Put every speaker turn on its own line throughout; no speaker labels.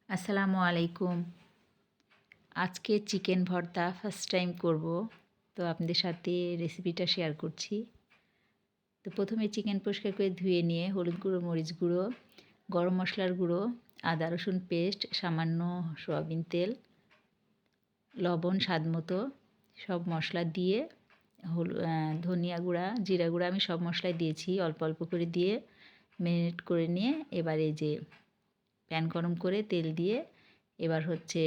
আসসালামু আলাইকুম। আজকে চিকেন ভর্তা ফার্স্ট টাইম করব, তো আপনাদের সাথে রেসিপিটা শেয়ার করছি। তো প্রথমে চিকেন পরিষ্কার করে ধুয়ে নিয়ে হলুদ গুঁড়ো, মরিচ গুঁড়ো, গরম মশলার গুঁড়ো, আদা রসুন পেস্ট, সামান্য সয়াবিন তেল, লবণ স্বাদ মতো সব মশলা দিয়ে ধনিয়া গুঁড়া, জিরা গুঁড়া আমি সব মশলাই দিয়েছি অল্প অল্প করে দিয়ে ম্যারিনেট করে নিয়ে এবার এই যে প্যান গরম করে তেল দিয়ে এবার হচ্ছে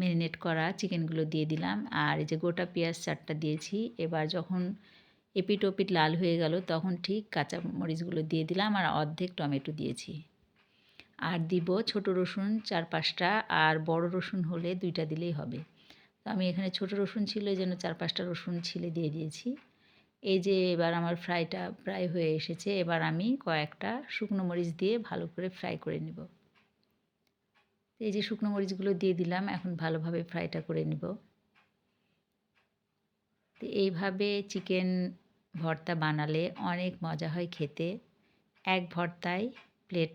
ম্যারিনেট করা চিকেনগুলো দিয়ে দিলাম। আর এই যে গোটা পেঁয়াজ 4টা দিয়েছি। এবার যখন এপিট ওপিট লাল হয়ে গেল তখন ঠিক কাঁচা মরিচগুলো দিয়ে দিলাম আর অর্ধেক টমেটো দিয়েছি। আর দিব ছোট রসুন 4-5টা, আর বড় রসুন হলে 2টা দিলেই হবে। তো আমি এখানে ছোট রসুন ছিল এই জন্য 4-5টা রসুন ছিলে দিয়ে দিয়েছি। এই যে এবার আমার ফ্রাইটা প্রায় হয়ে এসেছে। এবার আমি কয়েকটা শুকনো মরিচ দিয়ে ভালো করে ফ্রাই করে নেব। এই যে শুকনো মরিচগুলো দিয়ে দিলাম, এখন ভালোভাবে ফ্রাইটা করে নেব। তো এইভাবে চিকেন ভর্তা বানালে অনেক মজা হয় খেতে। এক ভর্তায় প্লেট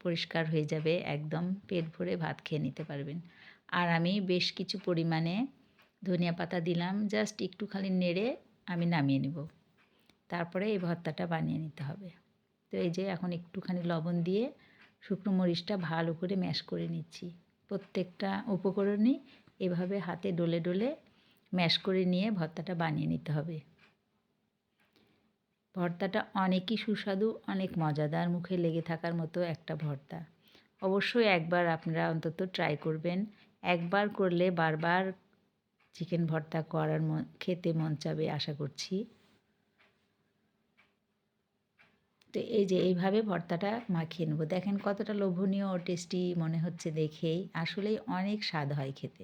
পরিষ্কার হয়ে যাবে, একদম পেট ভরে ভাত খেয়ে নিতে পারবেন। আর আমি বেশ কিছু পরিমাণে ধনিয়া পাতা দিলাম, জাস্ট একটু খালি নেড়ে আমি নামিয়ে নেব। তারপরে এই ভর্তাটা বানিয়ে নিতে হবে। তো এই যে এখন একটুখানি লবণ দিয়ে শুকনো মরিচটা ভালো করে ম্যাশ করে নিচ্ছি। প্রত্যেকটা উপকরণই এভাবে হাতে ডলে ডলে ম্যাশ করে নিয়ে ভর্তাটা বানিয়ে নিতে হবে। ভর্তাটা অনেকই সুস্বাদু, অনেক মজাদার, মুখে লেগে থাকার মতো একটা ভর্তা। অবশ্যই একবার আপনারা অন্তত ট্রাই করবেন। একবার করলে বারবার চিকেন ভর্তা করার খেতে মন চাবে আশা করছি। তো এই যে এইভাবে ভর্তাটা মাখিয়ে নেব। দেখেন কতটা লোভনীয় ও টেস্টি মনে হচ্ছে দেখেই, আসলেই অনেক স্বাদ হয় খেতে।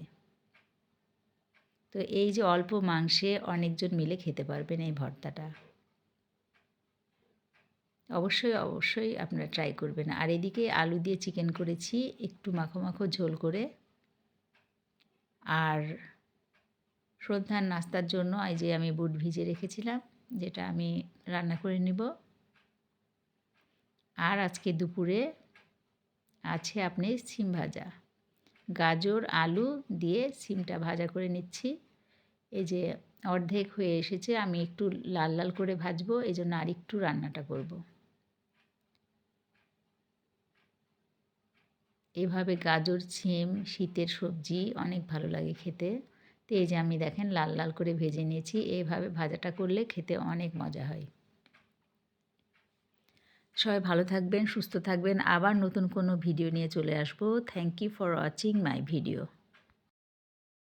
তো এই যে অল্প মাংসে অনেকজন মিলে খেতে পারবেন এই ভর্তাটা। অবশ্যই অবশ্যই আপনারা ট্রাই করবেন। আর এদিকে আলু দিয়ে চিকেন করেছি একটু মাখো মাখো ঝোল করে। আর সন্ধ্যার নাস্তার জন্য এই যে আমি বুট ভিজিয়ে রেখেছিলাম, যেটা আমি রান্না করে নেব। আর আজকে দুপুরে আছে আপনি সিম ভাজা, গাজর আলু দিয়ে সিমটা ভাজা করে নিচ্ছি। এই যে অর্ধেক হয়ে এসেছে, আমি একটু লাল লাল করে ভাজবো, এই জন্য আর একটু রান্নাটা করব। এভাবে গাজর সিম শীতের সবজি অনেক ভালো লাগে খেতে। তো এই যে আমি দেখেন লাল লাল করে ভেজে নিয়েছি। এইভাবে ভাজাটা করলে খেতে অনেক মজা হয়। সবাই ভালো থাকবেন, সুস্থ থাকবেন। আবার নতুন কোনো ভিডিও নিয়ে চলে আসবো। Thank you for watching my video.